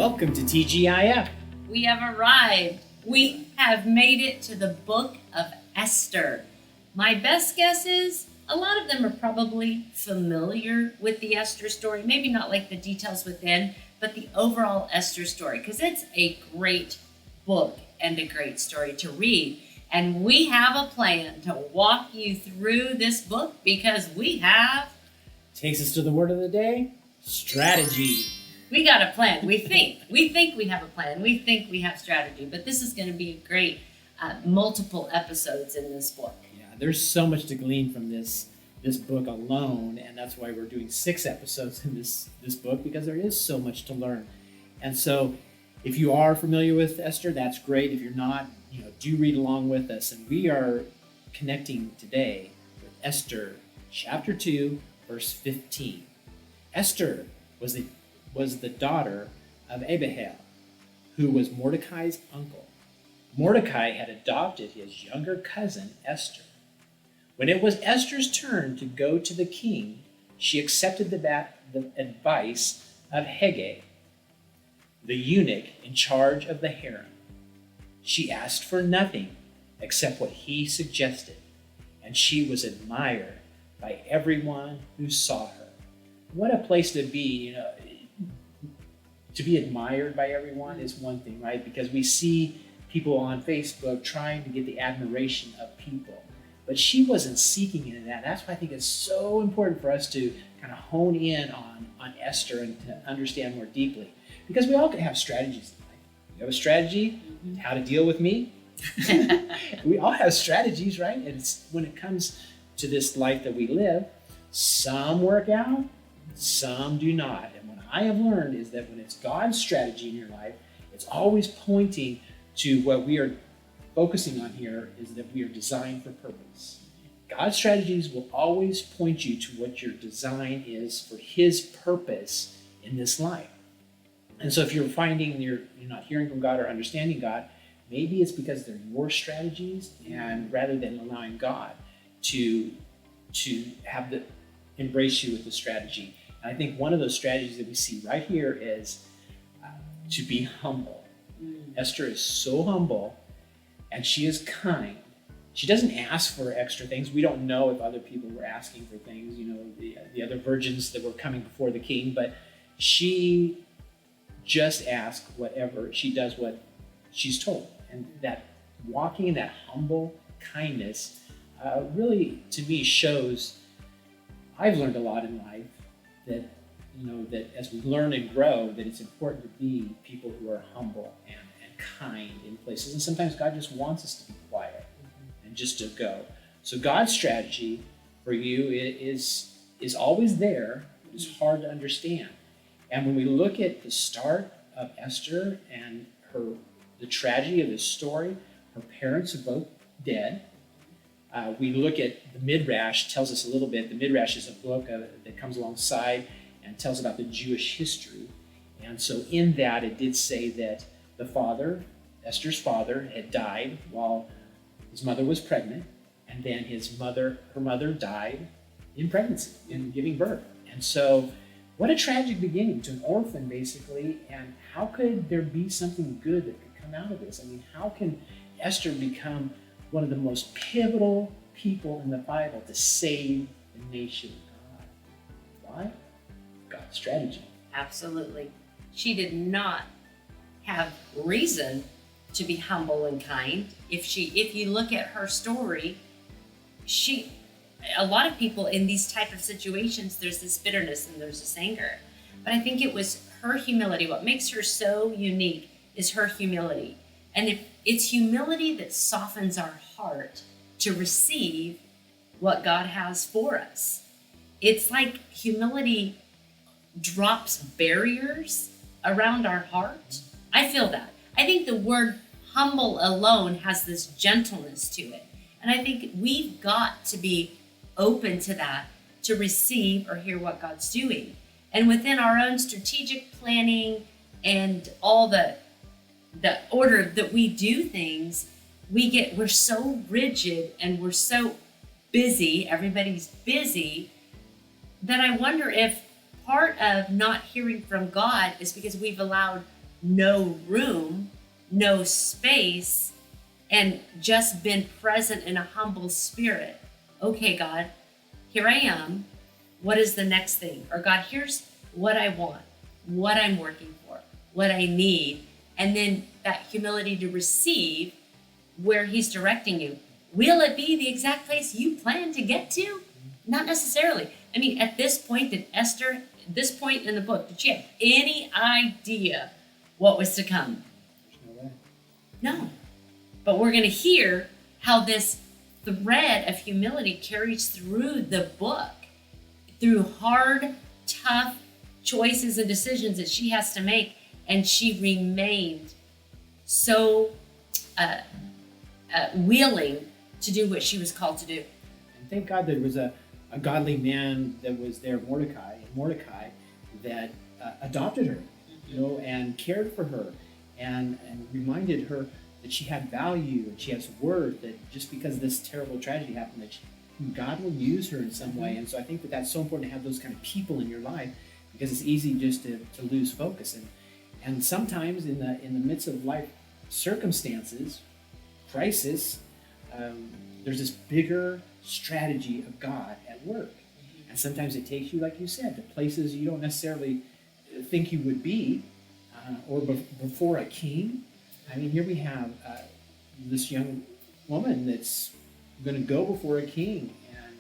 Welcome to TGIF. We have arrived. We have made it to the book of Esther. My best guess is a lot of them are probably familiar with the Esther story, maybe not like the details within, but the overall Esther story, because it's a great book and a great story to read. And we have a plan to walk you through this book because we have... Takes us to the word of the day, strategy. We got a plan. We think we have a plan. We think we have strategy, but this is going to be a great multiple episodes in this book. Yeah, there's so much to glean from this book alone, and that's why we're doing 6 episodes in this book, because there is so much to learn. And so if you are familiar with Esther, that's great. If you're not, do read along with us. And we are connecting today with Esther chapter 2, verse 15. Esther was the daughter of Abihail, who was Mordecai's uncle. Mordecai had adopted his younger cousin, Esther. When it was Esther's turn to go to the king, she accepted the advice of Hegai, the eunuch in charge of the harem. She asked for nothing except what he suggested, and she was admired by everyone who saw her. What a place to be, to be admired by everyone is one thing, right? Because we see people on Facebook trying to get the admiration of people. But she wasn't seeking into that. That's why I think it's so important for us to kind of hone in on Esther and to understand more deeply. Because we all can have strategies in life. You have a strategy, how to deal with me. We all have strategies, right? And it's when it comes to this life that we live, some work out, some do not. And what I have learned is that when it's God's strategy in your life, it's always pointing to what we are focusing on here is that we are designed for purpose. God's strategies will always point you to what your design is for His purpose in this life. And so if you're finding you're not hearing from God or understanding God, maybe it's because they're your strategies, and rather than allowing God to embrace you with the strategy. And I think one of those strategies that we see right here is to be humble. Esther is so humble, and she is kind. She doesn't ask for extra things. We don't know if other people were asking for things, the other virgins that were coming before the king, but she just asks whatever. She does what she's told. And that walking in that humble kindness really, to me, shows I've learned a lot in life that, that as we learn and grow, that it's important to be people who are humble and kind in places. And sometimes God just wants us to be quiet and just to go. So God's strategy for you is always there. It's hard to understand. And when we look at the start of Esther and the tragedy of this story, her parents are both dead. We look at the Midrash, tells us a little bit. The Midrash is a book that comes alongside and tells about the Jewish history. And so in that, it did say that the father, Esther's father, had died while his mother was pregnant. And then her mother died in pregnancy, in giving birth. And so what a tragic beginning to an orphan, basically. And how could there be something good that could come out of this? I mean, how can Esther become one of the most pivotal people in the Bible to save the nation of God? Why? God's strategy. Absolutely. She did not have reason to be humble and kind. If you look at her story, a lot of people in these type of situations, there's this bitterness and there's this anger. But I think it was her humility. What makes her so unique is her humility. And it's humility that softens our heart to receive what God has for us. It's like humility drops barriers around our heart. I feel that. I think the word humble alone has this gentleness to it. And I think we've got to be open to that, to receive or hear what God's doing. And within our own strategic planning and all the order that we do things, we're so rigid and we're so busy, everybody's busy, that I wonder if part of not hearing from God is because we've allowed no room, no space, and just been present in a humble spirit. Okay, God, here I am. What is the next thing? Or God, here's what I want, what I'm working for, what I need. And then that humility to receive where he's directing you. Will it be the exact place you plan to get to? Not necessarily. I mean, at this point, did Esther, at this point in the book, did she have any idea what was to come? There's no way. No. But we're going to hear how this thread of humility carries through the book, through hard, tough choices and decisions that she has to make. And she remained so willing to do what she was called to do. And thank God there was a godly man that was there, Mordecai, that adopted her, and cared for her and reminded her that she had value and she has worth, that just because this terrible tragedy happened, that God will use her in some way. And so I think that that's so important to have those kind of people in your life, because it's easy just to lose focus. And sometimes in the midst of life circumstances, crisis, there's this bigger strategy of God at work. And sometimes it takes you, like you said, to places you don't necessarily think you would be, or before a king. I mean, here we have this young woman that's going to go before a king, and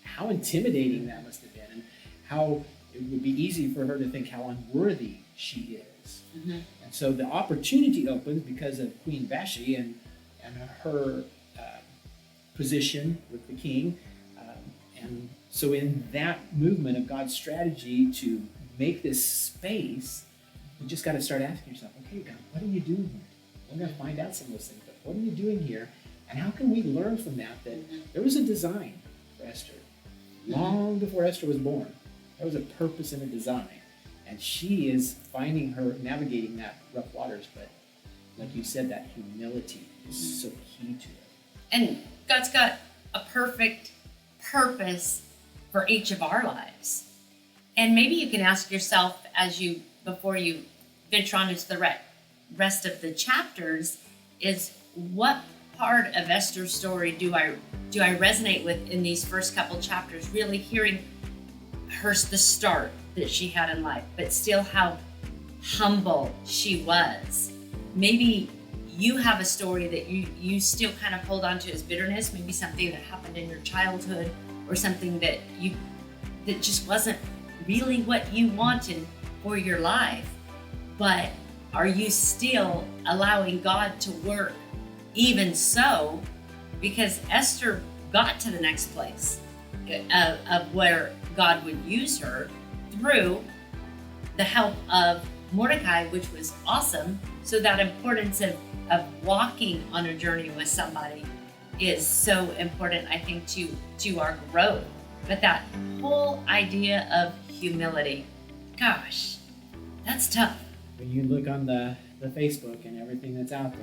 how intimidating that must have been, and how it would be easy for her to think how unworthy she is. Mm-hmm. And so the opportunity opens because of Queen Vashti and her position with the king. And so in that movement of God's strategy to make this space, you just got to start asking yourself, okay, God, what are you doing here? We're going to find out some of those things, but what are you doing here? And how can we learn from that there was a design for Esther? Long before Esther was born, there was a purpose and a design. And she is navigating that rough waters. But like you said, that humility is so key to it. And God's got a perfect purpose for each of our lives. And maybe you can ask yourself before you venture on into the rest of the chapters, is what part of Esther's story do I resonate with in these first couple chapters, really hearing the start that she had in life, but still how humble she was. Maybe you have a story that you still kind of hold on to as bitterness, maybe something that happened in your childhood, or something that just wasn't really what you wanted for your life. But are you still allowing God to work even so? Because Esther got to the next place of where God would use her through the help of Mordecai, which was awesome. So that importance of walking on a journey with somebody is so important, I think, to our growth. But that whole idea of humility, gosh, that's tough. When you look on the Facebook and everything that's out there,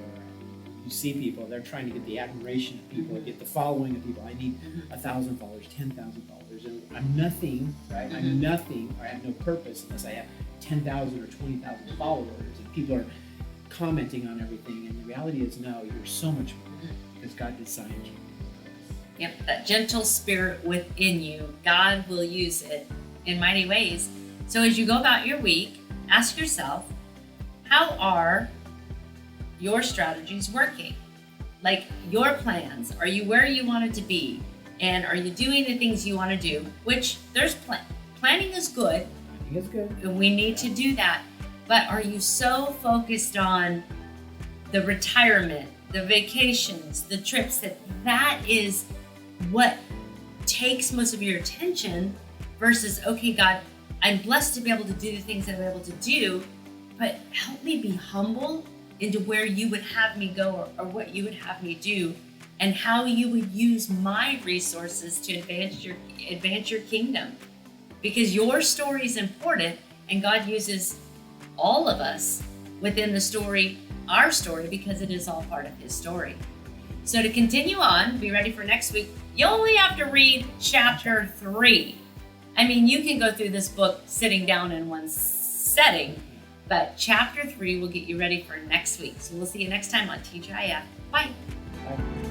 you see people, they're trying to get the admiration of people, get the following of people. I need 1,000 followers, 10,000 followers. And I'm nothing, right? I'm nothing, or I have no purpose unless I have 10,000 or 20,000 followers. And people are commenting on everything. And the reality is, no, you're so much more, because God designed you. Yep, that gentle spirit within you, God will use it in mighty ways. So as you go about your week, ask yourself, how are your strategies working? Like your plans, are you where you wanted to be? And are you doing the things you want to do? Which there's planning is good. Planning is good. And we need to do that. But are you so focused on the retirement, the vacations, the trips, that is what takes most of your attention versus, okay, God, I'm blessed to be able to do the things that I'm able to do, but help me be humble into where you would have me go, or what you would have me do, and how you would use my resources to advance your kingdom. Because your story is important, and God uses all of us within the story, our story, because it is all part of his story. So to continue on, be ready for next week. You only have to read chapter 3. I mean, you can go through this book sitting down in one setting, But chapter 3 will get you ready for next week. So we'll see you next time on TGIF. Bye. Bye.